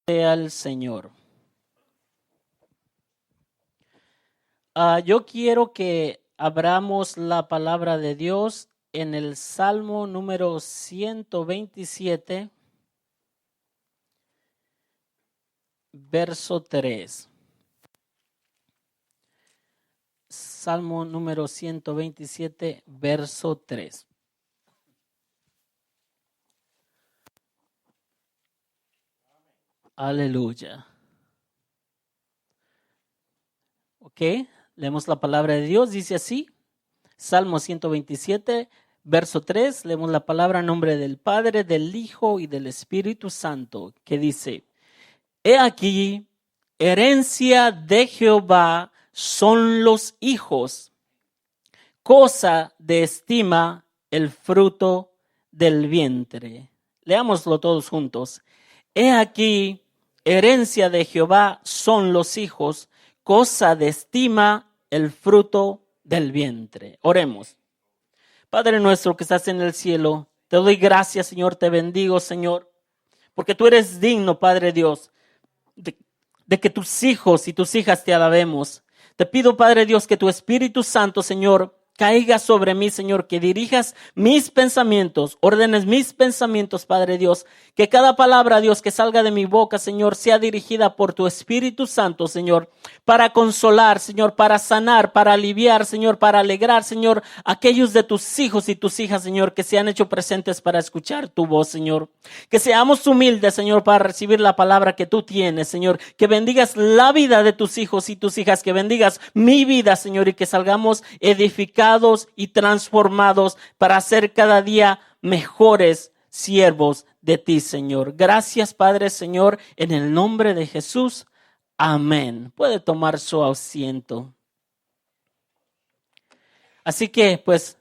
Sea el Señor. Yo quiero que abramos la palabra de Dios en el Salmo número 127, verso 3. Salmo número 127, verso 3. Aleluya. Ok, leemos la palabra de Dios, dice así. Salmo 127, verso 3, leemos la palabra en nombre del Padre, del Hijo y del Espíritu Santo, que dice: He aquí, herencia de Jehová son los hijos, cosa de estima el fruto del vientre. Leámoslo todos juntos. He aquí, herencia de Jehová son los hijos, cosa de estima el fruto del vientre. Oremos. Padre nuestro que estás en el cielo, te doy gracias, Señor, te bendigo, Señor, porque tú eres digno, Padre Dios, de que tus hijos y tus hijas te alabemos. Te pido, Padre Dios, que tu Espíritu Santo, Señor, caiga sobre mí, Señor, que dirijas mis pensamientos, ordenes mis pensamientos, Padre Dios, que cada palabra, Dios, que salga de mi boca, Señor, sea dirigida por tu Espíritu Santo, Señor, para consolar, Señor, para sanar, para aliviar, Señor, para alegrar, Señor, aquellos de tus hijos y tus hijas, Señor, que se han hecho presentes para escuchar tu voz, Señor. Que seamos humildes, Señor, para recibir la palabra que tú tienes, Señor, que bendigas la vida de tus hijos y tus hijas, que bendigas mi vida, Señor, y que salgamos edificados y transformados para ser cada día mejores siervos de ti, Señor. Gracias, Padre, Señor, en el nombre de Jesús. Amén. Puede tomar su asiento. Así que, pues,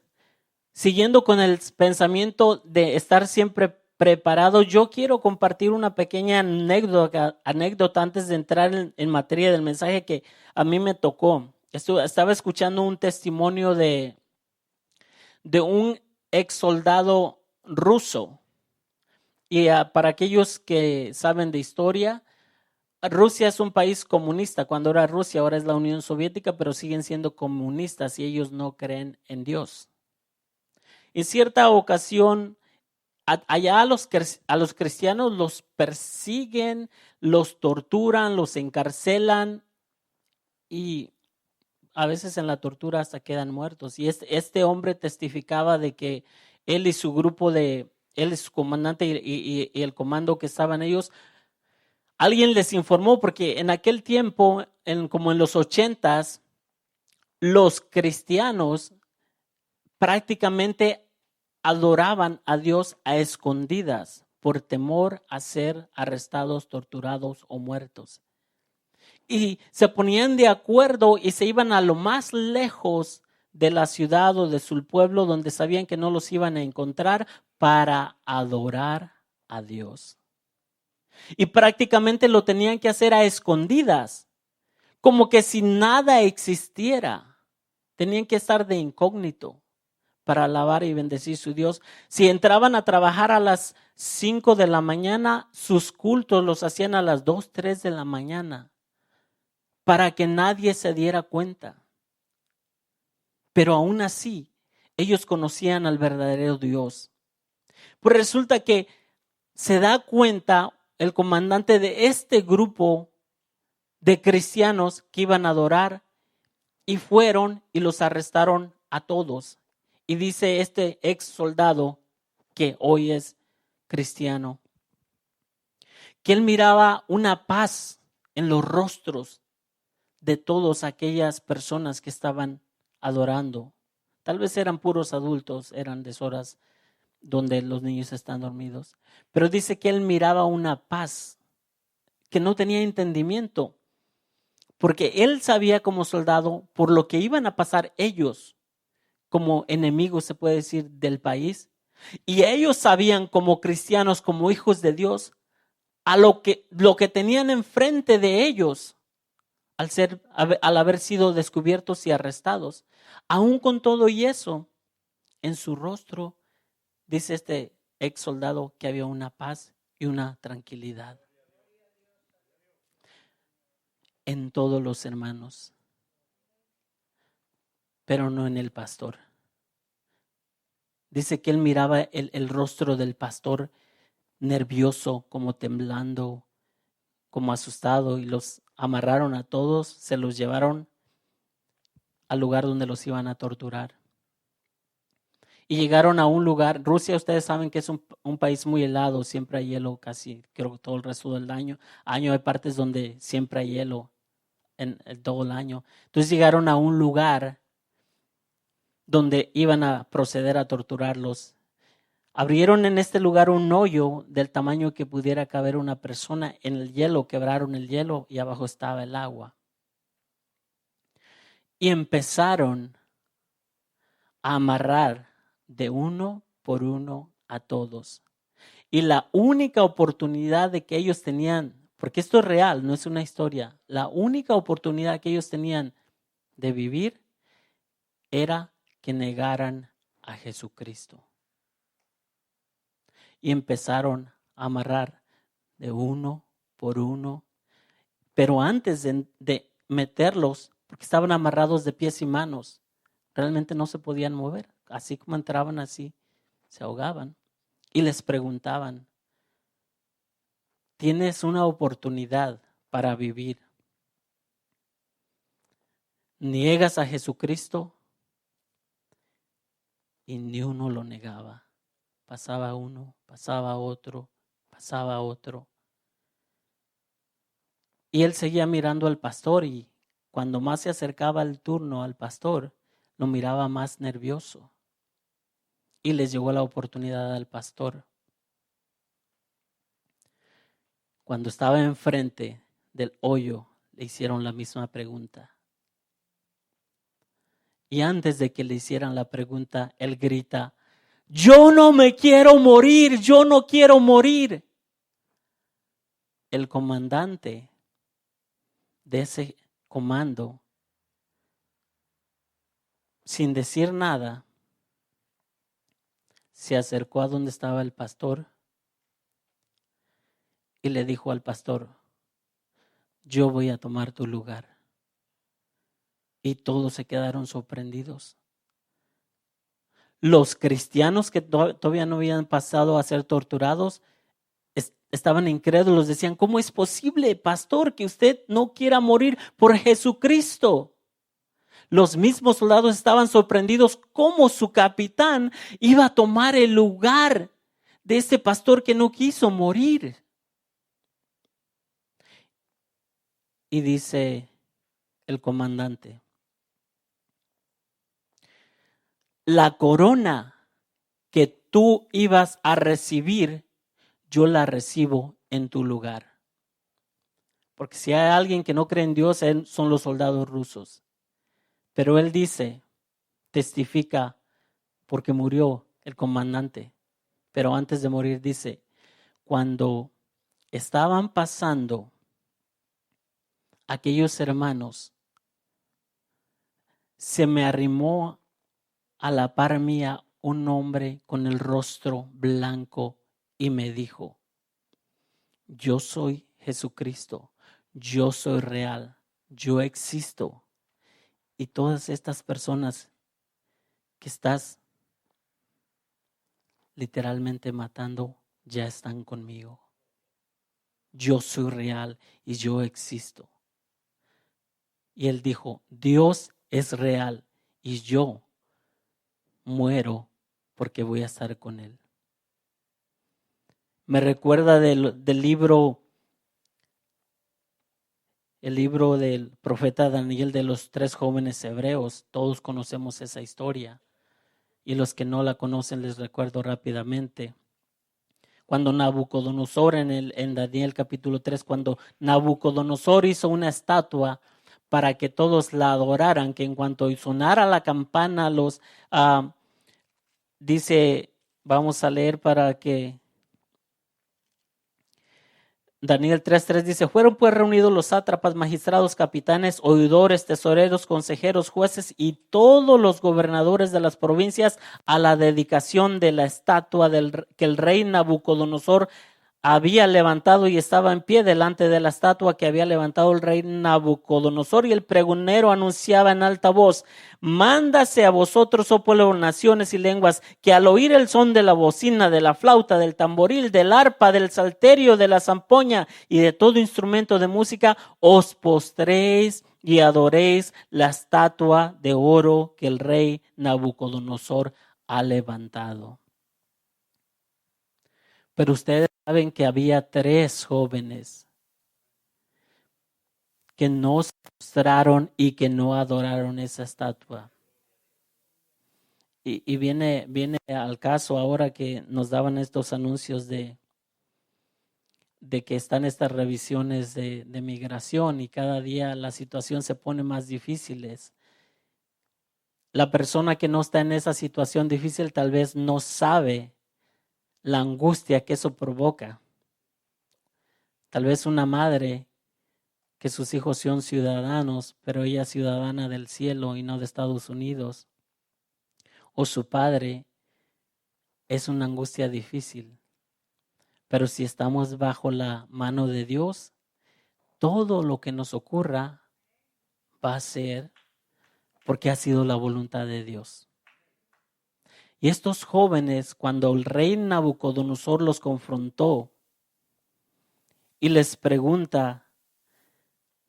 siguiendo con el pensamiento de estar siempre preparado, yo quiero compartir una pequeña anécdota antes de entrar en materia del mensaje que a mí me tocó. Estaba escuchando un testimonio de un ex soldado ruso. Y para aquellos que saben de historia, Rusia es un país comunista. Cuando era Rusia, ahora es la Unión Soviética, pero siguen siendo comunistas y ellos no creen en Dios. En cierta ocasión, allá a los cristianos los persiguen, los torturan, los encarcelan y a veces en la tortura hasta quedan muertos. Y este hombre testificaba de que él y su grupo él y su comandante y el comando que estaban ellos, alguien les informó porque en aquel tiempo, como en los 80s, los cristianos prácticamente adoraban a Dios a escondidas por temor a ser arrestados, torturados o muertos. Y se ponían de acuerdo y se iban a lo más lejos de la ciudad o de su pueblo donde sabían que no los iban a encontrar para adorar a Dios. Y prácticamente lo tenían que hacer a escondidas, como que si nada existiera. Tenían que estar de incógnito para alabar y bendecir su Dios. Si entraban a trabajar a las 5 de la mañana, sus cultos los hacían a las 2, 3 de la mañana. Para que nadie se diera cuenta. Pero aún así, ellos conocían al verdadero Dios. Pues resulta que se da cuenta el comandante de este grupo de cristianos que iban a adorar y fueron y los arrestaron a todos. Y dice este ex soldado que hoy es cristiano, que él miraba una paz en los rostros de todas aquellas personas que estaban adorando. Tal vez eran puros adultos, eran deshoras donde los niños están dormidos. Pero dice que él miraba una paz, que no tenía entendimiento, porque él sabía como soldado por lo que iban a pasar ellos, como enemigos, se puede decir, del país. Y ellos sabían como cristianos, como hijos de Dios, a lo que tenían enfrente de ellos. Al haber sido descubiertos y arrestados. Aún con todo y eso, en su rostro, dice este ex soldado que había una paz y una tranquilidad. en todos los hermanos, pero no en el pastor. Dice que él miraba el rostro del pastor nervioso, como temblando, como asustado, y los amarraron a todos, se los llevaron al lugar donde los iban a torturar. Y llegaron a un lugar, Rusia, ustedes saben que es un país muy helado, siempre hay hielo casi, creo que todo el resto del año. Hay partes donde siempre hay hielo en todo el año. Entonces llegaron a un lugar donde iban a proceder a torturarlos. Abrieron en este lugar un hoyo del tamaño que pudiera caber una persona en el hielo, quebraron el hielo y abajo estaba el agua. Y empezaron a amarrar de uno por uno a todos. Y la única oportunidad de que ellos tenían, porque esto es real, no es una historia, la única oportunidad que ellos tenían de vivir era que negaran a Jesucristo. Y empezaron a amarrar de uno por uno. Pero antes de meterlos, porque estaban amarrados de pies y manos, realmente no se podían mover. Así como entraban, así se ahogaban. Y les preguntaban, tienes una oportunidad para vivir. ¿Niegas a Jesucristo? Y ni uno lo negaba. Pasaba uno, pasaba otro, pasaba otro. Y él seguía mirando al pastor, y cuando más se acercaba el turno al pastor, lo miraba más nervioso. Y les llegó la oportunidad al pastor. Cuando estaba enfrente del hoyo, le hicieron la misma pregunta. Y antes de que le hicieran la pregunta, él grita, yo no me quiero morir, yo no quiero morir. El comandante de ese comando, sin decir nada, se acercó a donde estaba el pastor y le dijo al pastor, yo voy a tomar tu lugar. Y todos se quedaron sorprendidos. Los cristianos que todavía no habían pasado a ser torturados estaban incrédulos, decían, ¿cómo es posible, pastor, que usted no quiera morir por Jesucristo? Los mismos soldados estaban sorprendidos cómo su capitán iba a tomar el lugar de ese pastor que no quiso morir. Y dice el comandante, la corona que tú ibas a recibir, yo la recibo en tu lugar. Porque si hay alguien que no cree en Dios, son los soldados rusos. Pero él dice, testifica, porque murió el comandante. Pero antes de morir dice, cuando estaban pasando aquellos hermanos, se me arrimó a la par mía un hombre con el rostro blanco y me dijo, yo soy Jesucristo, yo soy real, yo existo. Y todas estas personas que estás literalmente matando ya están conmigo. Yo soy real y yo existo. Y él dijo, Dios es real y yo muero porque voy a estar con él. Me recuerda del libro, el libro del profeta Daniel de los 3 jóvenes hebreos. Todos conocemos esa historia. Y los que no la conocen les recuerdo rápidamente. Cuando Nabucodonosor, en Daniel capítulo 3, cuando Nabucodonosor hizo una estatua para que todos la adoraran, que en cuanto sonara la campana, dice, vamos a leer para que Daniel 3:3 dice, fueron pues reunidos los sátrapas, magistrados, capitanes, oidores, tesoreros, consejeros, jueces y todos los gobernadores de las provincias a la dedicación de la estatua que el rey Nabucodonosor había levantado y estaba en pie delante de la estatua que había levantado el rey Nabucodonosor, y el pregonero anunciaba en alta voz: mándase a vosotros, oh pueblo, naciones y lenguas, que al oír el son de la bocina, de la flauta, del tamboril, del arpa, del salterio, de la zampoña y de todo instrumento de música, os postréis y adoréis la estatua de oro que el rey Nabucodonosor ha levantado. Pero ustedes saben que había 3 jóvenes que no se postraron y que no adoraron esa estatua. Y viene al caso ahora que nos daban estos anuncios de que están estas revisiones de migración, y cada día la situación se pone más difícil. La persona que no está en esa situación difícil tal vez no sabe la angustia que eso provoca. Tal vez una madre que sus hijos son ciudadanos, pero ella es ciudadana del cielo y no de Estados Unidos. O su padre, es una angustia difícil. Pero si estamos bajo la mano de Dios, todo lo que nos ocurra va a ser porque ha sido la voluntad de Dios. Y estos jóvenes, cuando el rey Nabucodonosor los confrontó y les pregunta,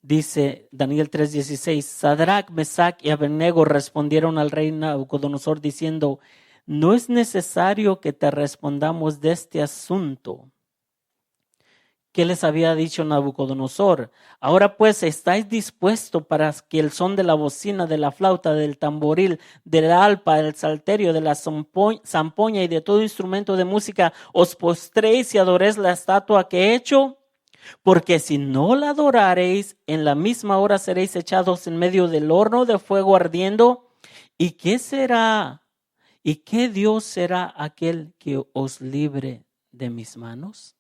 dice Daniel 3:16, Sadrach, Mesach y Abednego respondieron al rey Nabucodonosor diciendo: no es necesario que te respondamos de este asunto. ¿Qué les había dicho Nabucodonosor? Ahora pues, ¿estáis dispuestos para que el son de la bocina, de la flauta, del tamboril, del arpa, del salterio, de la zampoña y de todo instrumento de música os postréis y adoréis la estatua que he hecho? Porque si no la adoraréis, en la misma hora seréis echados en medio del horno de fuego ardiendo. ¿Y qué será? ¿Y qué Dios será aquel que os libre de mis manos?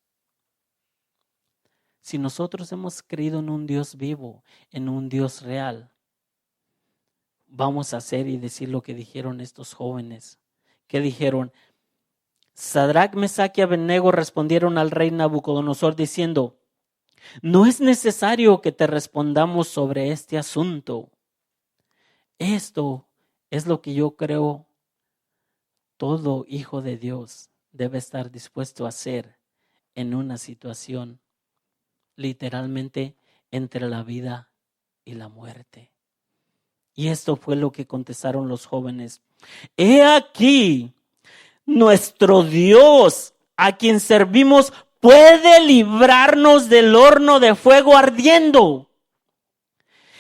Si nosotros hemos creído en un Dios vivo, en un Dios real, vamos a hacer y decir lo que dijeron estos jóvenes. ¿Qué dijeron? Sadrach, Mesach y Abednego respondieron al rey Nabucodonosor diciendo: no es necesario que te respondamos sobre este asunto. Esto es lo que yo creo todo hijo de Dios debe estar dispuesto a hacer en una situación literalmente entre la vida y la muerte. Y esto fue lo que contestaron los jóvenes: he aquí, nuestro Dios, a quien servimos, puede librarnos del horno de fuego ardiendo,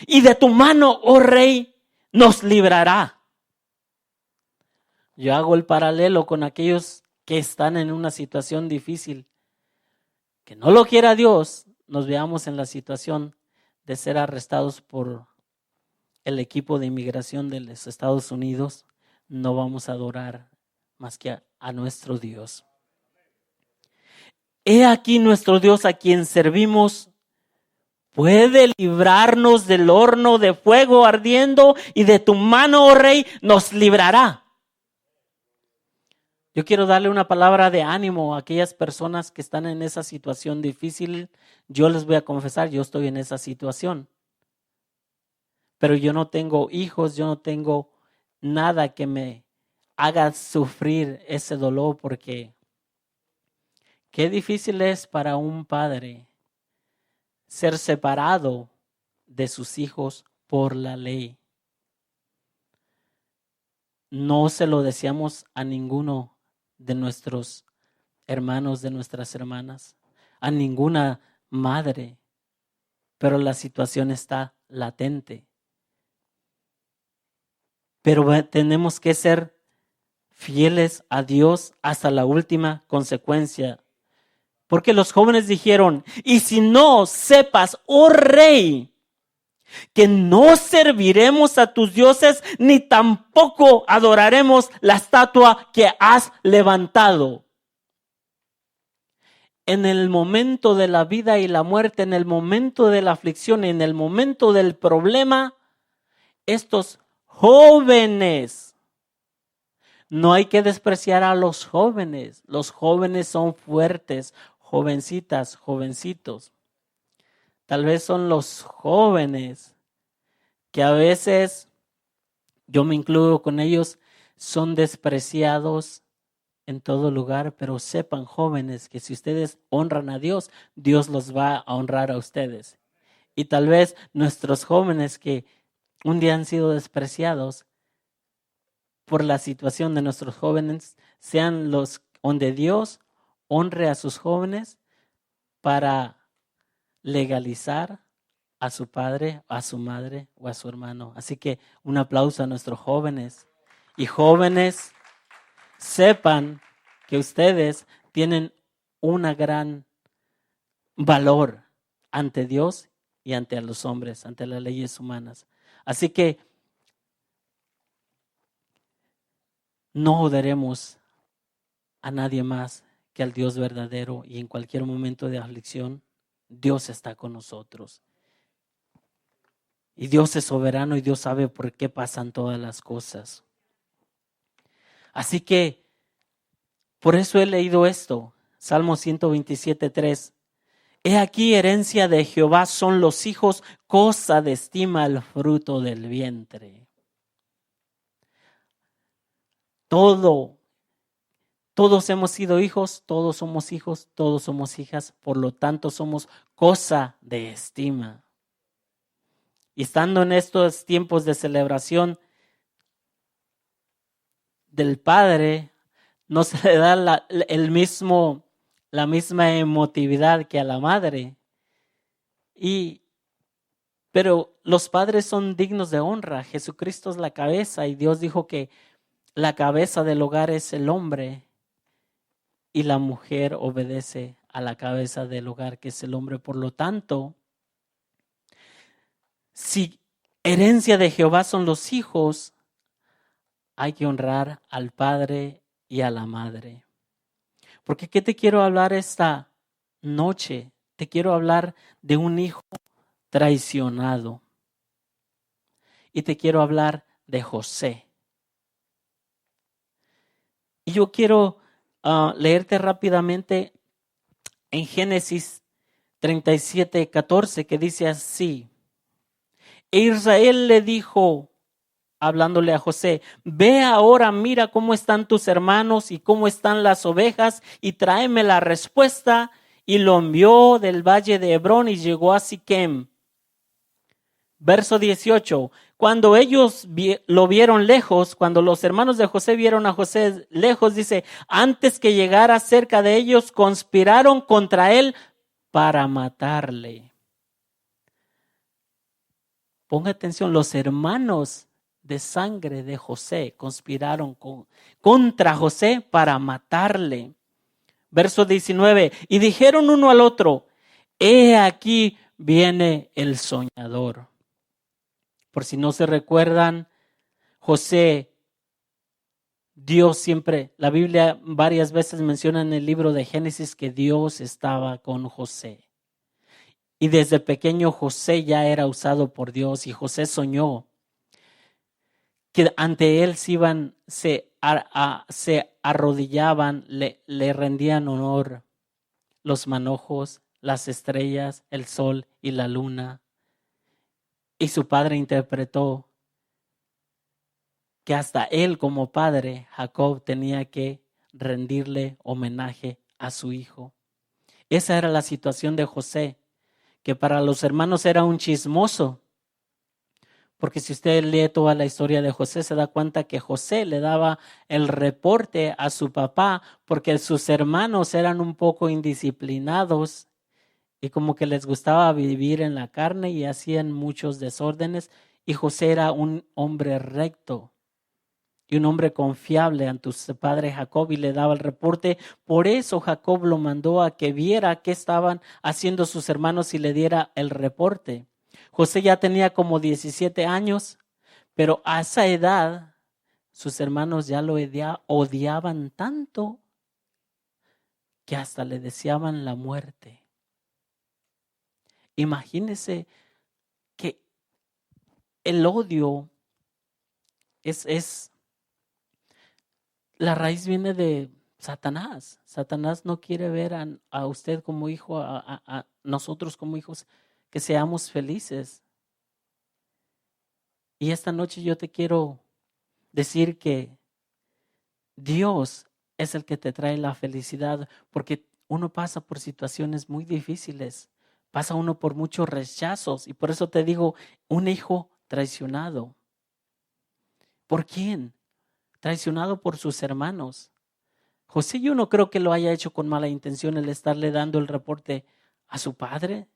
y de tu mano, oh rey, nos librará. Yo hago el paralelo con aquellos que están en una situación difícil. Que no lo quiera Dios, nos veamos en la situación de ser arrestados por el equipo de inmigración de los Estados Unidos. No vamos a adorar más que a nuestro Dios. He aquí nuestro Dios, a quien servimos, puede librarnos del horno de fuego ardiendo, y de tu mano, oh rey, nos librará. Yo quiero darle una palabra de ánimo a aquellas personas que están en esa situación difícil. Yo les voy a confesar, yo estoy en esa situación. Pero yo no tengo hijos, yo no tengo nada que me haga sufrir ese dolor, porque qué difícil es para un padre ser separado de sus hijos por la ley. No se lo deseamos a ninguno de nuestros hermanos, de nuestras hermanas, a ninguna madre, pero la situación está latente. Pero tenemos que ser fieles a Dios hasta la última consecuencia. Porque los jóvenes dijeron: y si no sepas, oh rey, que no serviremos a tus dioses, ni tampoco adoraremos la estatua que has levantado. En el momento de la vida y la muerte, en el momento de la aflicción, en el momento del problema, estos jóvenes, no hay que despreciar a los jóvenes son fuertes, jovencitas, jovencitos. Tal vez son los jóvenes que a veces, yo me incluyo con ellos, son despreciados en todo lugar, pero sepan, jóvenes, que si ustedes honran a Dios, Dios los va a honrar a ustedes. Y tal vez nuestros jóvenes que un día han sido despreciados por la situación de nuestros jóvenes, sean los donde Dios honre a sus jóvenes para legalizar a su padre, a su madre o a su hermano. Así que un aplauso a nuestros jóvenes. Y jóvenes, sepan que ustedes tienen una gran valor ante Dios y ante los hombres, ante las leyes humanas. Así que no odiaremos a nadie más que al Dios verdadero, y en cualquier momento de aflicción, Dios está con nosotros. Y Dios es soberano y Dios sabe por qué pasan todas las cosas. Así que, por eso he leído esto, Salmo 127:3. He aquí, herencia de Jehová son los hijos, cosa de estima el fruto del vientre. Todos hemos sido hijos, todos somos hijos, todos somos hijas, por lo tanto somos cosa de estima. Y estando en estos tiempos de celebración del Padre, no se le da la misma emotividad que a la madre. Pero los padres son dignos de honra. Jesucristo es la cabeza y Dios dijo que la cabeza del hogar es el hombre y la mujer obedece a la cabeza del hogar, que es el hombre. Por lo tanto, si herencia de Jehová son los hijos, hay que honrar al padre y a la madre. Porque ¿qué te quiero hablar esta noche? Te quiero hablar de un hijo traicionado. Y te quiero hablar de José. Y yo quiero leerte rápidamente en Génesis 37:14, que dice así. E Israel le dijo, hablándole a José, ve ahora, mira cómo están tus hermanos y cómo están las ovejas, y tráeme la respuesta. Y lo envió del valle de Hebrón y llegó a Siquem. Verso 18. Cuando ellos lo vieron lejos, cuando los hermanos de José vieron a José lejos, dice, antes que llegara cerca de ellos, conspiraron contra él para matarle. Ponga atención, los hermanos de sangre de José conspiraron contra José para matarle. Verso 19. Y dijeron uno al otro, he aquí viene el soñador. Por si no se recuerdan, José, Dios siempre, la Biblia varias veces menciona en el libro de Génesis que Dios estaba con José. Y desde pequeño José ya era usado por Dios, y José soñó que ante él se arrodillaban, le rendían honor los manojos, las estrellas, el sol y la luna. Y su padre interpretó que hasta él como padre, Jacob, tenía que rendirle homenaje a su hijo. Esa era la situación de José, que para los hermanos era un chismoso. Porque si usted lee toda la historia de José, se da cuenta que José le daba el reporte a su papá porque sus hermanos eran un poco indisciplinados y como que les gustaba vivir en la carne y hacían muchos desórdenes. Y José era un hombre recto y un hombre confiable ante su padre Jacob y le daba el reporte. Por eso Jacob lo mandó a que viera qué estaban haciendo sus hermanos y le diera el reporte. José ya tenía como 17 años, pero a esa edad sus hermanos ya lo odiaban tanto que hasta le deseaban la muerte. Imagínese que el odio la raíz viene de Satanás. Satanás no quiere ver a usted como hijo, a nosotros como hijos, que seamos felices. Y esta noche yo te quiero decir que Dios es el que te trae la felicidad, porque uno pasa por situaciones muy difíciles, pasa uno por muchos rechazos, y por eso te digo, un hijo traicionado. ¿Por quién? Traicionado por sus hermanos. José, yo no creo que lo haya hecho con mala intención el estarle dando el reporte a su padre.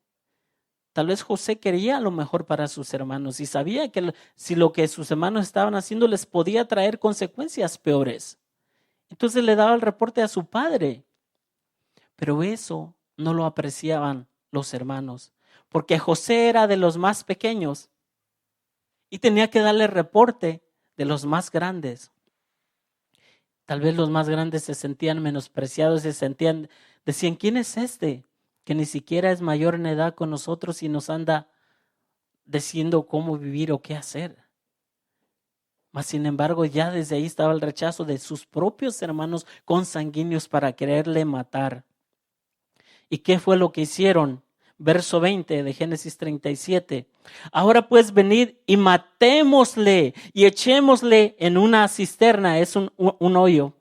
Tal vez José quería lo mejor para sus hermanos y sabía que si lo que sus hermanos estaban haciendo les podía traer consecuencias peores. Entonces le daba el reporte a su padre. Pero eso no lo apreciaban los hermanos, porque José era de los más pequeños y tenía que darle reporte de los más grandes. Tal vez los más grandes se sentían menospreciados, decían, ¿quién es este? Que ni siquiera es mayor en edad con nosotros y nos anda diciendo cómo vivir o qué hacer. Mas sin embargo, ya desde ahí estaba el rechazo de sus propios hermanos consanguíneos para quererle matar. ¿Y qué fue lo que hicieron? Verso 20 de Génesis 37. Ahora pues venid y matémosle y echémosle en una cisterna, es un hoyo.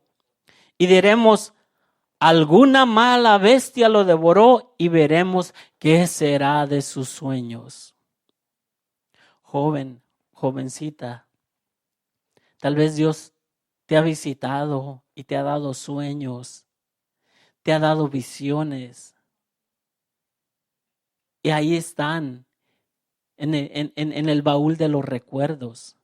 Y diremos, alguna mala bestia lo devoró y veremos qué será de sus sueños. Joven, jovencita, tal vez Dios te ha visitado y te ha dado sueños, te ha dado visiones. Y ahí están, en el baúl de los recuerdos.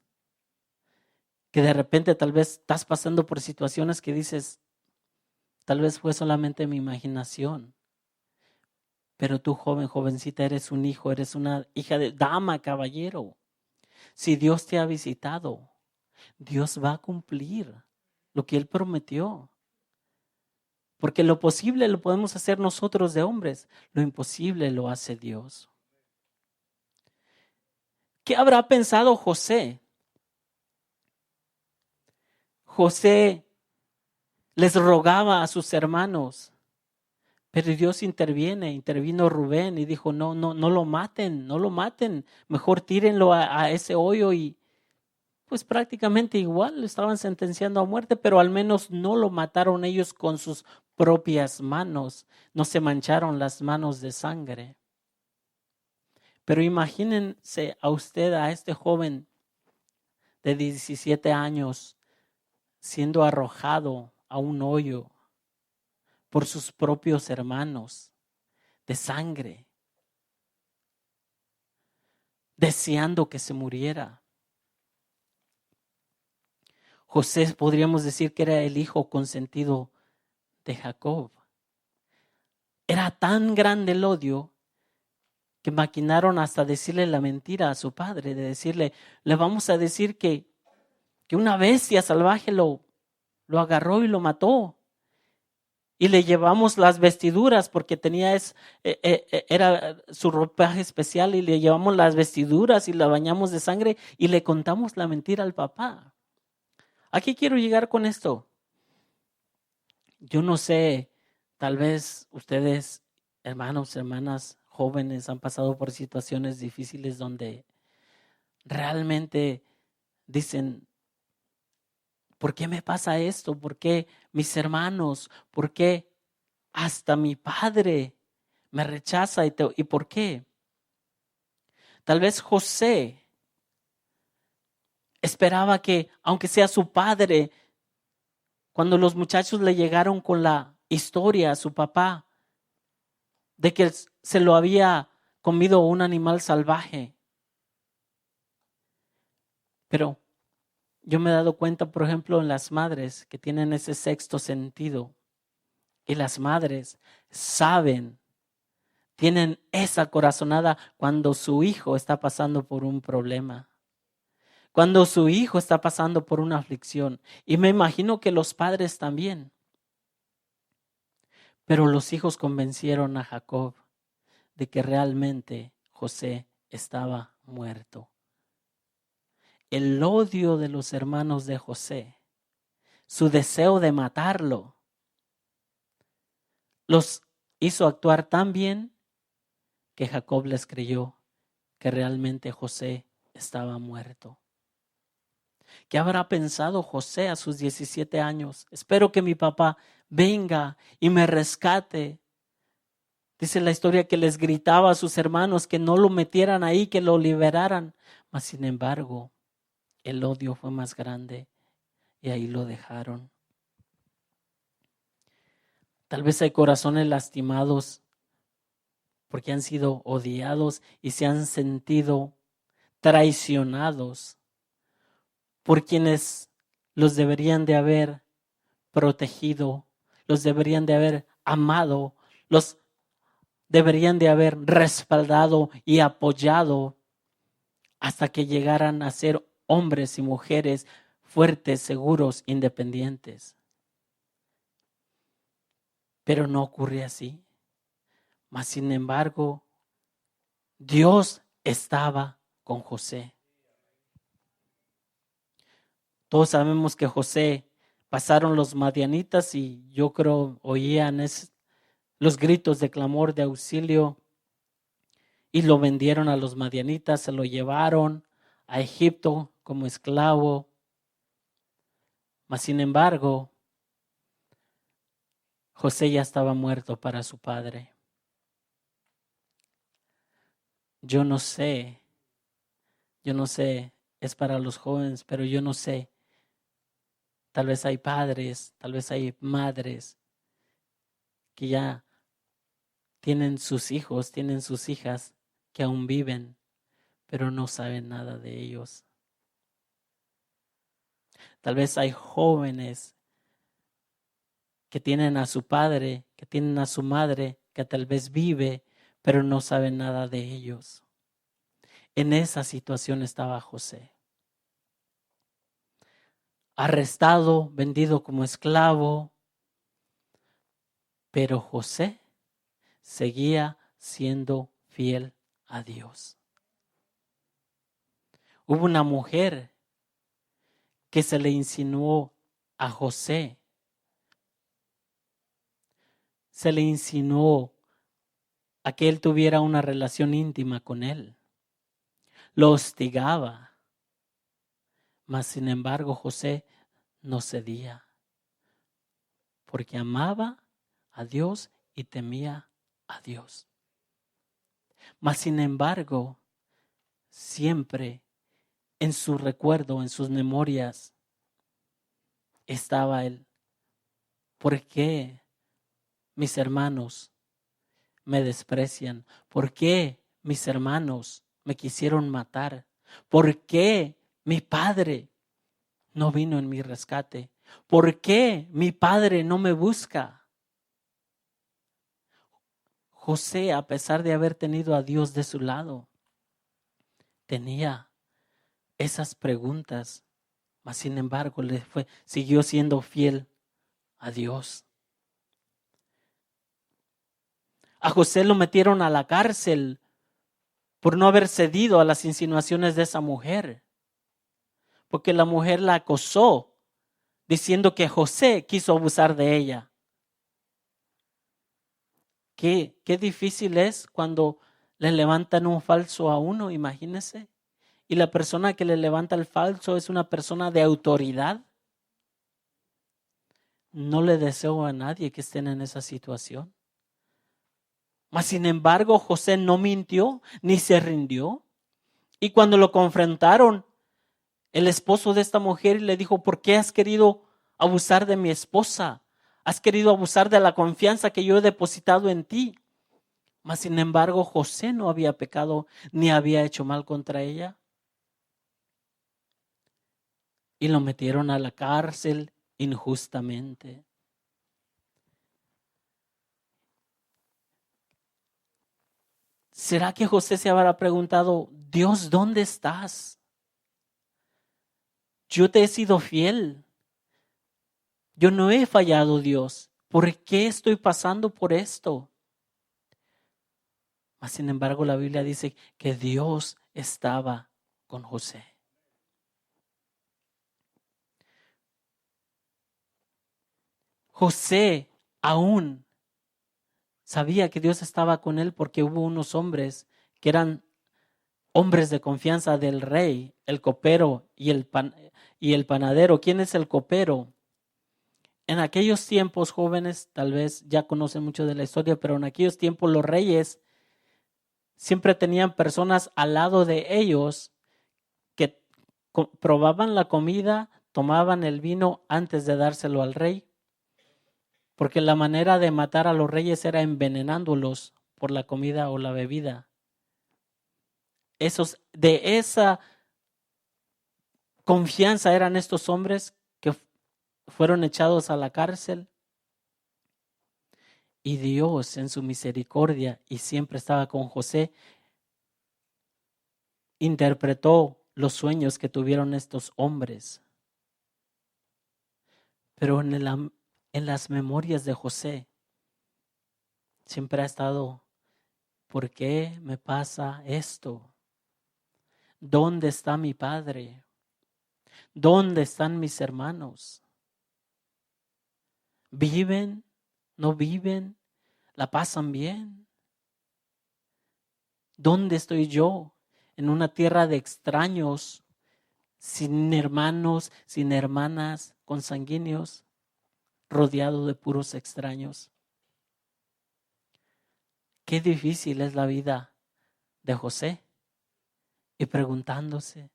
Que de repente tal vez estás pasando por situaciones que dices, tal vez fue solamente mi imaginación. Pero tú, joven, jovencita, eres un hijo, eres una hija de dama, caballero. Si Dios te ha visitado, Dios va a cumplir lo que Él prometió. Porque lo posible lo podemos hacer nosotros de hombres, lo imposible lo hace Dios. ¿Qué habrá pensado José? José les rogaba a sus hermanos, pero Dios intervino Rubén y dijo, no lo maten, no lo maten, mejor tírenlo a ese hoyo y pues prácticamente igual lo estaban sentenciando a muerte, pero al menos no lo mataron ellos con sus propias manos, no se mancharon las manos de sangre. Pero imagínense a usted, a este joven de 17 años, siendo arrojado a un hoyo por sus propios hermanos de sangre, deseando que se muriera. José podríamos decir que era el hijo consentido de Jacob. Era tan grande el odio que maquinaron hasta decirle la mentira a su padre, de decirle, le vamos a decir que una bestia salvaje lo agarró y lo mató. Y le llevamos las vestiduras porque era su ropaje especial y le llevamos las vestiduras y la bañamos de sangre y le contamos la mentira al papá. ¿A qué quiero llegar con esto? Yo no sé, tal vez ustedes, hermanos, hermanas, jóvenes, han pasado por situaciones difíciles donde realmente dicen, ¿por qué me pasa esto? ¿Por qué mis hermanos? ¿Por qué hasta mi padre me rechaza? ¿Y por qué? Tal vez José esperaba que, aunque sea su padre, cuando los muchachos le llegaron con la historia a su papá de que se lo había comido un animal salvaje. Pero yo me he dado cuenta, por ejemplo, en las madres que tienen ese sexto sentido. Y las madres saben, tienen esa corazonada cuando su hijo está pasando por un problema. Cuando su hijo está pasando por una aflicción. Y me imagino que los padres también. Pero los hijos convencieron a Jacob de que realmente José estaba muerto. El odio de los hermanos de José, su deseo de matarlo, los hizo actuar tan bien que Jacob les creyó que realmente José estaba muerto. ¿Qué habrá pensado José a sus 17 años? Espero que mi papá venga y me rescate. Dice la historia que les gritaba a sus hermanos que no lo metieran ahí, que lo liberaran. Mas sin embargo, el odio fue más grande y ahí lo dejaron. Tal vez hay corazones lastimados porque han sido odiados y se han sentido traicionados por quienes los deberían de haber protegido, los deberían de haber amado, los deberían de haber respaldado y apoyado hasta que llegaran a ser hombres y mujeres fuertes, seguros, independientes. Pero no ocurre así. Mas sin embargo, Dios estaba con José. Todos sabemos que José pasaron los madianitas y yo creo oían los gritos de clamor de auxilio y lo vendieron a los madianitas, se lo llevaron a Egipto como esclavo. Mas sin embargo, José ya estaba muerto para su padre. Yo no sé, es para los jóvenes, pero yo no sé. Tal vez hay padres, tal vez hay madres que ya tienen sus hijos, tienen sus hijas que aún viven, pero no saben nada de ellos. Tal vez hay jóvenes que tienen a su padre, que tienen a su madre, que tal vez vive, pero no saben nada de ellos. En esa situación estaba José. Arrestado, vendido como esclavo, pero José seguía siendo fiel a Dios. Hubo una mujer que se le insinuó a José. Se le insinuó a que él tuviera una relación íntima con él. Lo hostigaba. Mas sin embargo José no cedía. Porque amaba a Dios y temía a Dios. Mas sin embargo, siempre en su recuerdo, en sus memorias, estaba él. ¿Por qué mis hermanos me desprecian? ¿Por qué mis hermanos me quisieron matar? ¿Por qué mi padre no vino en mi rescate? ¿Por qué mi padre no me busca? José, a pesar de haber tenido a Dios de su lado, tenía esas preguntas, mas sin embargo siguió siendo fiel a Dios. A José lo metieron a la cárcel por no haber cedido a las insinuaciones de esa mujer, porque la mujer la acosó diciendo que José quiso abusar de ella. Qué difícil es cuando le levantan un falso a uno, imagínese. Y la persona que le levanta el falso es una persona de autoridad. No le deseo a nadie que estén en esa situación. Mas sin embargo, José no mintió ni se rindió. Y cuando lo confrontaron, el esposo de esta mujer le dijo: ¿por qué has querido abusar de mi esposa? Has querido abusar de la confianza que yo he depositado en ti. Mas sin embargo, José no había pecado ni había hecho mal contra ella. Y lo metieron a la cárcel injustamente. ¿Será que José se habrá preguntado: Dios, ¿dónde estás? Yo te he sido fiel. Yo no he fallado, Dios. ¿Por qué estoy pasando por esto? Mas sin embargo, la Biblia dice que Dios estaba con José. José aún sabía que Dios estaba con él porque hubo unos hombres que eran hombres de confianza del rey, el copero y el panadero. ¿Quién es el copero? En aquellos tiempos, jóvenes, tal vez ya conocen mucho de la historia, pero en aquellos tiempos los reyes siempre tenían personas al lado de ellos que probaban la comida, tomaban el vino antes de dárselo al rey, porque la manera de matar a los reyes era envenenándolos por la comida o la bebida. De esa confianza eran estos hombres que fueron echados a la cárcel. Y Dios en su misericordia, y siempre estaba con José, interpretó los sueños que tuvieron estos hombres. Pero en las memorias de José siempre ha estado, ¿por qué me pasa esto? ¿Dónde está mi padre? ¿Dónde están mis hermanos? ¿Viven? ¿No viven? ¿La pasan bien? ¿Dónde estoy yo? En una tierra de extraños, sin hermanos, sin hermanas, consanguíneos, rodeado de puros extraños. Qué difícil es la vida de José. Y preguntándose,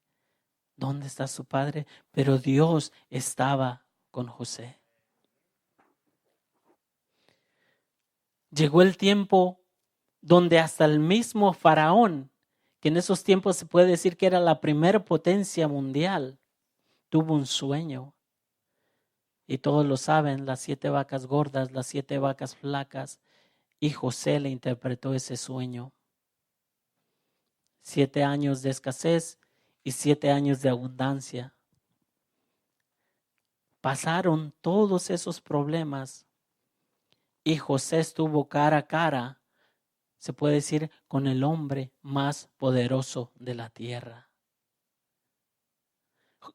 ¿dónde está su padre? Pero Dios estaba con José. Llegó el tiempo donde hasta el mismo faraón, que en esos tiempos se puede decir que era la primera potencia mundial, tuvo un sueño. Y todos lo saben, las 7 vacas gordas, las 7 vacas flacas, y José le interpretó ese sueño. 7 años de escasez y 7 años de abundancia. Pasaron todos esos problemas y José estuvo cara a cara, se puede decir, con el hombre más poderoso de la tierra.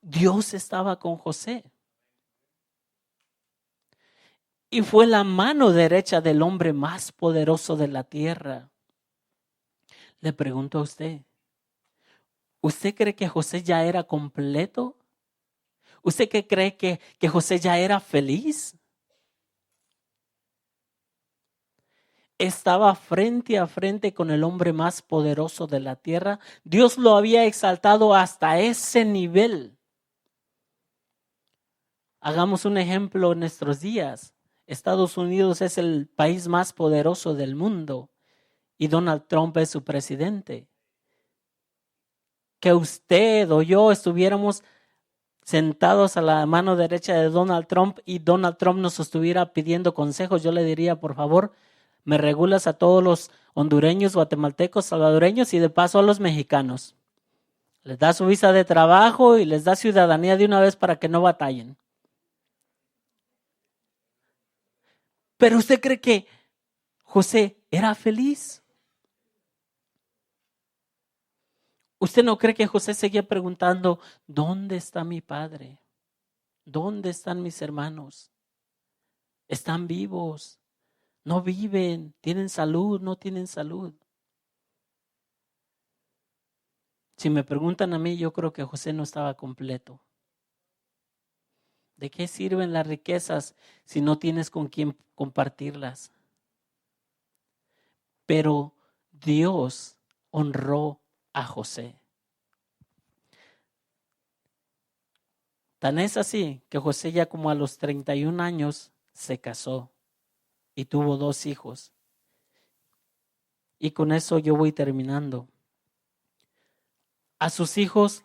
Dios estaba con José. Y fue la mano derecha del hombre más poderoso de la tierra. Le pregunto a usted, ¿usted cree que José ya era completo? ¿Usted qué cree que José ya era feliz? Estaba frente a frente con el hombre más poderoso de la tierra. Dios lo había exaltado hasta ese nivel. Hagamos un ejemplo en nuestros días. Estados Unidos es el país más poderoso del mundo y Donald Trump es su presidente. Que usted o yo estuviéramos sentados a la mano derecha de Donald Trump y Donald Trump nos estuviera pidiendo consejos, yo le diría, por favor, me regulas a todos los hondureños, guatemaltecos, salvadoreños y de paso a los mexicanos. Les da su visa de trabajo y les da ciudadanía de una vez para que no batallen. Pero ¿usted cree que José era feliz? ¿Usted no cree que José seguía preguntando, ¿dónde está mi padre? ¿Dónde están mis hermanos? ¿Están vivos? ¿No viven? ¿Tienen salud? ¿No tienen salud? Si me preguntan a mí, yo creo que José no estaba completo. ¿De qué sirven las riquezas si no tienes con quién compartirlas? Pero Dios honró a José. Tan es así que José ya como a los 31 años se casó y tuvo 2 hijos. Y con eso yo voy terminando. A sus hijos,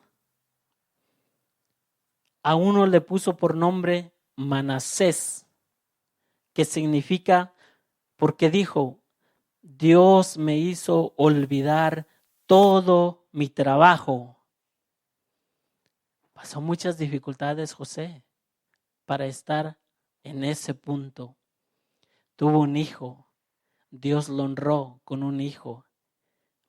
a uno le puso por nombre Manasés, que significa, porque dijo, Dios me hizo olvidar todo mi trabajo. Pasó muchas dificultades José para estar en ese punto. Tuvo un hijo, Dios lo honró con un hijo,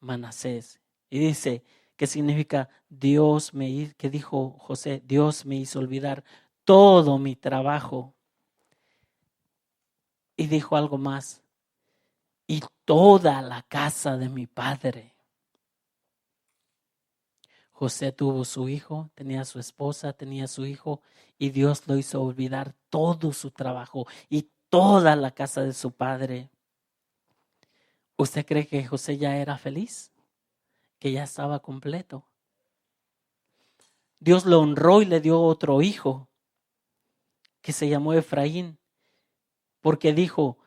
Manasés. Y dice, ¿qué significa que dijo José, Dios me hizo olvidar todo mi trabajo? Y dijo algo más, y toda la casa de mi padre. José tuvo su hijo, tenía su esposa, tenía su hijo, y Dios lo hizo olvidar todo su trabajo y toda la casa de su padre. ¿Usted cree que José ya era feliz? ¿Que ya estaba completo? Dios lo honró y le dio otro hijo que se llamó Efraín, porque dijo: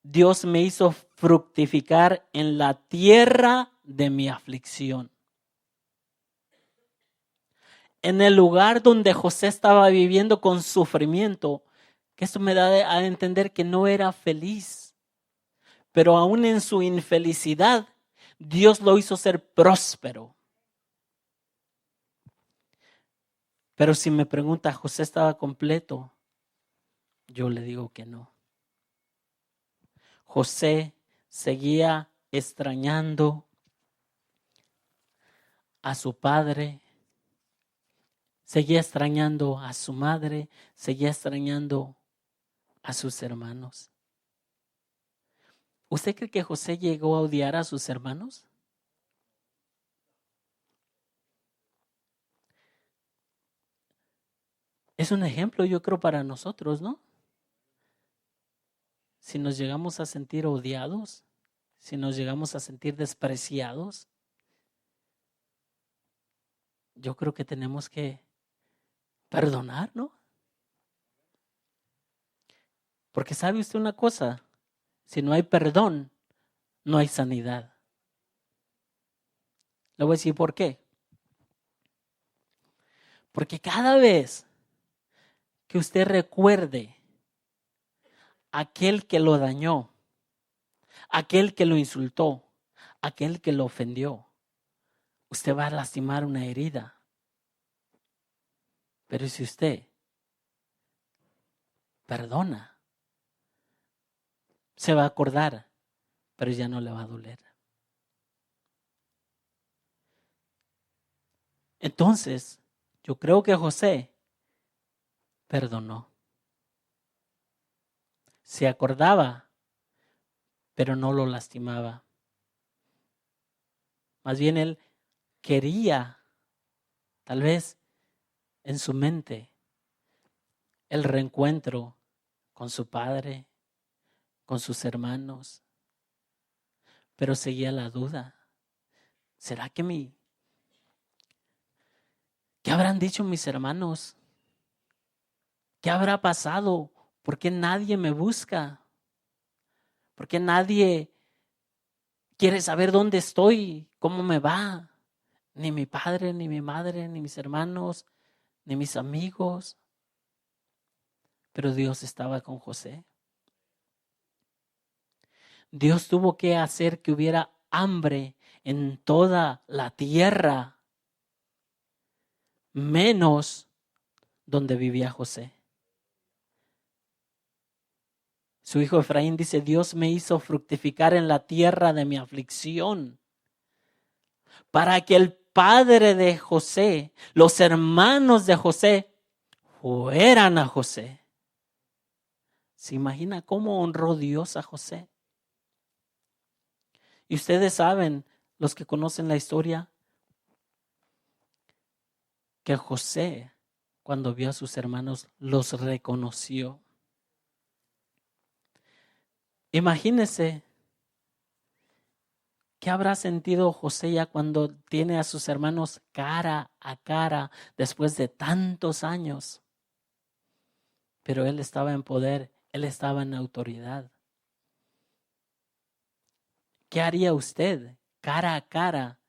Dios me hizo fructificar en la tierra de mi aflicción. En el lugar donde José estaba viviendo con sufrimiento, que esto me da a entender que no era feliz, pero aún en su infelicidad, Dios lo hizo ser próspero. Pero si me pregunta, ¿José estaba completo? Yo le digo que no. José seguía extrañando a su padre, seguía extrañando a su madre, seguía extrañando a sus hermanos. ¿Usted cree que José llegó a odiar a sus hermanos? Es un ejemplo, yo creo, para nosotros, ¿no? Si nos llegamos a sentir odiados, si nos llegamos a sentir despreciados, yo creo que tenemos que perdonar, ¿no? Porque sabe usted una cosa, si no hay perdón, no hay sanidad. Le voy a decir por qué. Porque cada vez que usted recuerde aquel que lo dañó, aquel que lo insultó, aquel que lo ofendió, usted va a lastimar una herida. Pero si usted perdona, se va a acordar, pero ya no le va a doler. Entonces, yo creo que José perdonó. Se acordaba, pero no lo lastimaba. Más bien él quería, tal vez en su mente, el reencuentro con su padre, con sus hermanos, pero seguía la duda. ¿Será que qué habrán dicho mis hermanos? ¿Qué habrá pasado? ¿Por qué nadie me busca? ¿Por qué nadie quiere saber dónde estoy? ¿Cómo me va? Ni mi padre, ni mi madre, ni mis hermanos, ni mis amigos. Pero Dios estaba con José. Dios tuvo que hacer que hubiera hambre en toda la tierra, menos donde vivía José. Su hijo Efraín dice: Dios me hizo fructificar en la tierra de mi aflicción, para que el padre de José, los hermanos de José, fueran a José. ¿Se imagina cómo honró Dios a José? Y ustedes saben, los que conocen la historia, que José, cuando vio a sus hermanos, los reconoció. Imagínense qué habrá sentido José ya cuando tiene a sus hermanos cara a cara después de tantos años. Pero él estaba en poder, él estaba en autoridad. ¿Qué haría usted cara a cara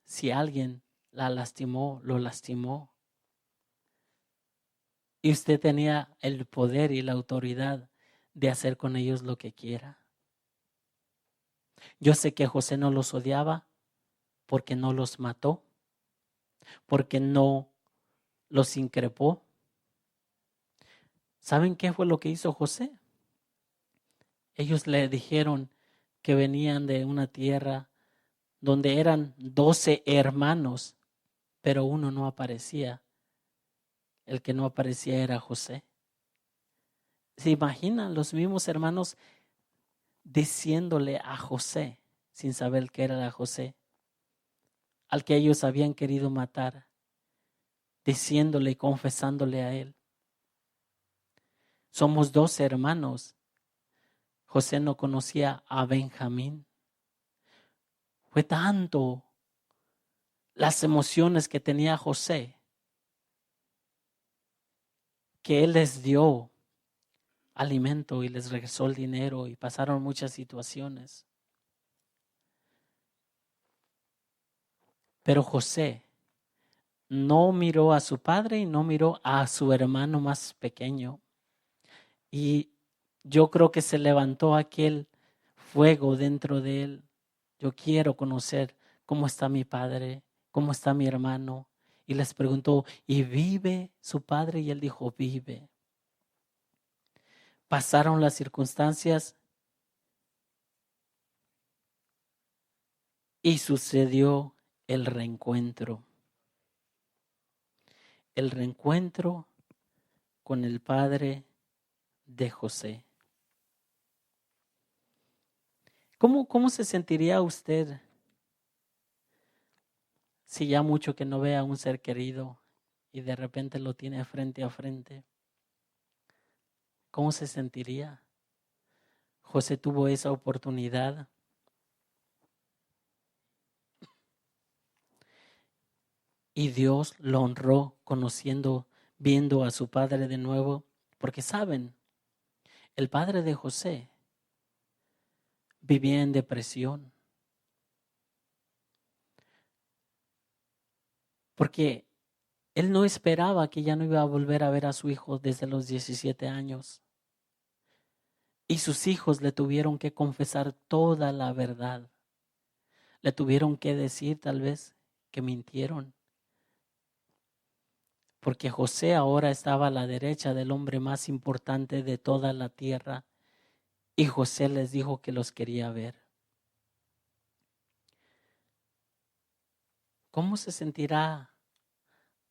si alguien la lastimó, lo lastimó? Y usted tenía el poder y la autoridad de hacer con ellos lo que quiera. Yo sé que José no los odiaba porque no los mató, porque no los increpó. ¿Saben qué fue lo que hizo José? Ellos le dijeron que venían de una tierra donde eran 12 hermanos, pero uno no aparecía. El que no aparecía era José. ¿Se imaginan los mismos hermanos diciéndole a José, sin saber que era José, al que ellos habían querido matar, diciéndole y confesándole a él: somos 2 hermanos. José no conocía a Benjamín. Fue tanto las emociones que tenía José que él les dio alimento y les regresó el dinero y pasaron muchas situaciones. Pero José no miró a su padre y no miró a su hermano más pequeño. Y yo creo que se levantó aquel fuego dentro de él. Yo quiero conocer cómo está mi padre, cómo está mi hermano. Y les preguntó: ¿y vive su padre? Y él dijo: vive. Pasaron las circunstancias y sucedió el reencuentro. El reencuentro con el padre de José. ¿Cómo se sentiría usted si ya mucho que no ve a un ser querido y de repente lo tiene frente a frente? ¿Cómo se sentiría? José tuvo esa oportunidad. Y Dios lo honró conociendo, viendo a su padre de nuevo. Porque saben, el padre de José vivía en depresión. Porque él no esperaba que ya no iba a volver a ver a su hijo desde los 17 años. Y sus hijos le tuvieron que confesar toda la verdad. Le tuvieron que decir tal vez que mintieron. Porque José ahora estaba a la derecha del hombre más importante de toda la tierra. Y José les dijo que los quería ver. ¿Cómo se sentirá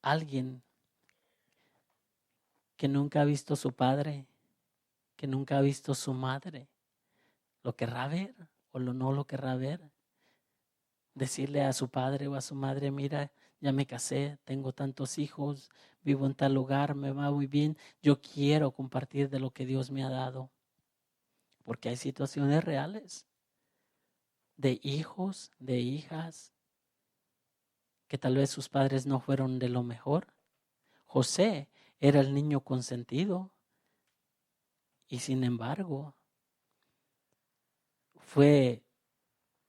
alguien que nunca ha visto a su padre, que nunca ha visto a su madre? ¿Lo querrá ver o no lo querrá ver? Decirle a su padre o a su madre: mira, ya me casé, tengo tantos hijos, vivo en tal lugar, me va muy bien, yo quiero compartir de lo que Dios me ha dado. Porque hay situaciones reales de hijos, de hijas, que tal vez sus padres no fueron de lo mejor. José era el niño consentido y sin embargo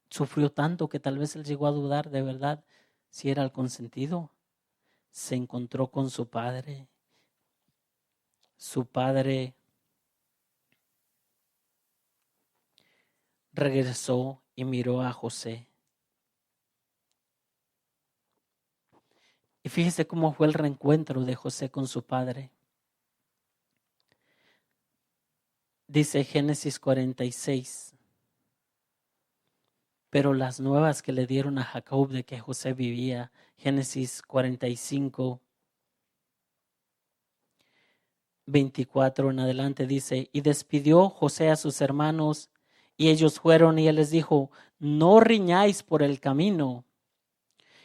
sufrió tanto que tal vez él llegó a dudar de verdad si era el consentido. Se encontró con su padre. Su padre regresó y miró a José. Y fíjese cómo fue el reencuentro de José con su padre. Dice Génesis 46. Pero las nuevas que le dieron a Jacob de que José vivía, Génesis 45, 24 en adelante dice: y despidió José a sus hermanos, y ellos fueron, y él les dijo: no riñáis por el camino.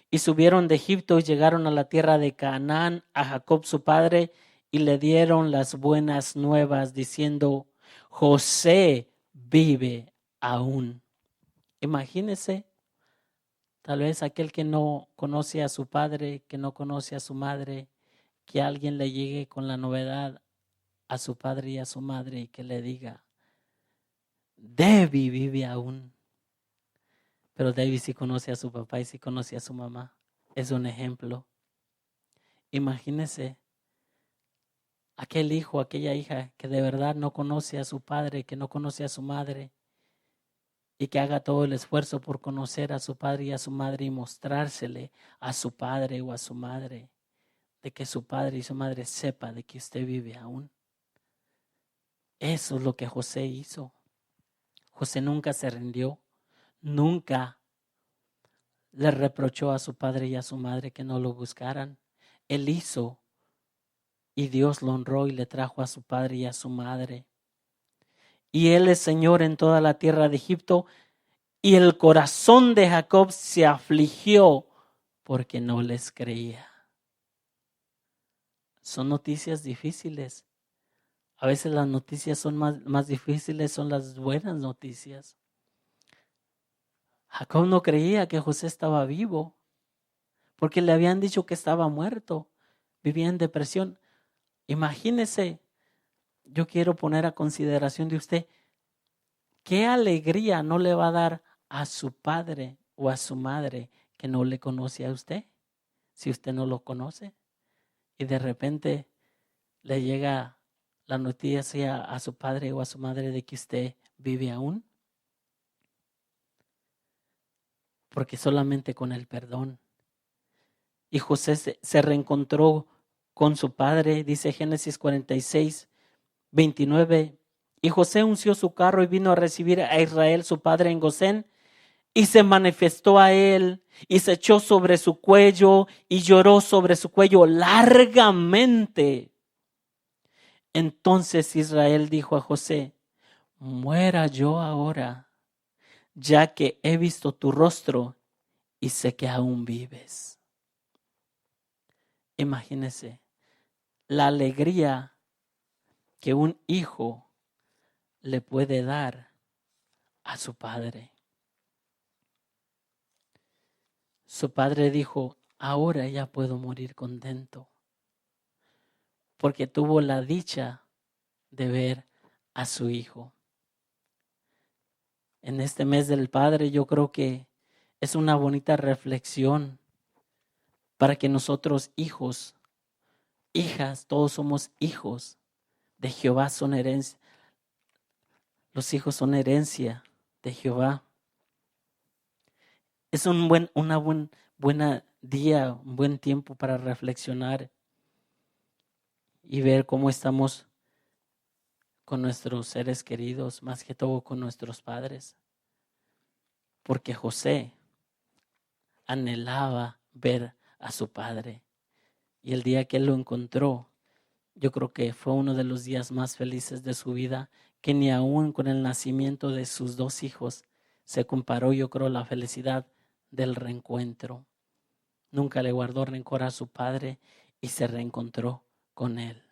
Y subieron de Egipto y llegaron a la tierra de Canaán, a Jacob su padre, y le dieron las buenas nuevas, diciendo: José vive aún. Imagínese, tal vez aquel que no conoce a su padre, que no conoce a su madre, que alguien le llegue con la novedad a su padre y a su madre y que le diga: Debbie vive aún. Pero Debbie sí conoce a su papá y sí conoce a su mamá. Es un ejemplo. Imagínese aquel hijo, aquella hija que de verdad no conoce a su padre, que no conoce a su madre, y que haga todo el esfuerzo por conocer a su padre y a su madre y mostrársele a su padre o a su madre, de que su padre y su madre sepa de que usted vive aún. Eso es lo que José hizo. José nunca se rindió, nunca le reprochó a su padre y a su madre que no lo buscaran. Él hizo y Dios lo honró y le trajo a su padre y a su madre. y él es Señor en toda la tierra de Egipto. Y el corazón de Jacob se afligió porque no les creía. Son noticias difíciles. A veces las noticias son más difíciles, son las buenas noticias. Jacob no creía que José estaba vivo, porque le habían dicho que estaba muerto, vivía en depresión. Imagínese, yo quiero poner a consideración de usted, ¿qué alegría no le va a dar a su padre o a su madre que no le conoce a usted? Si usted no lo conoce y de repente le llega la noticia a su padre o a su madre de que usted vive aún. Porque solamente con el perdón. Y José se reencontró con su padre, dice Génesis 46, 29. Y José unció su carro y vino a recibir a Israel, su padre, en Gosén. Y se manifestó a él y se echó sobre su cuello y lloró sobre su cuello largamente. Entonces Israel dijo a José: muera yo ahora, ya que he visto tu rostro y sé que aún vives. Imagínese la alegría que un hijo le puede dar a su padre. Su padre dijo: ahora ya puedo morir contento, porque tuvo la dicha de ver a su hijo. En este mes del Padre yo creo que es una bonita reflexión para que nosotros hijos, hijas, todos somos hijos de Jehová, son herencia. Los hijos son herencia de Jehová. Es buena día, un buen tiempo para reflexionar y ver cómo estamos con nuestros seres queridos, más que todo con nuestros padres. Porque José anhelaba ver a su padre. Y el día que él lo encontró, yo creo que fue uno de los días más felices de su vida, que ni aún con el nacimiento de sus dos hijos se comparó, yo creo, la felicidad del reencuentro. Nunca le guardó rencor a su padre y se reencontró con él.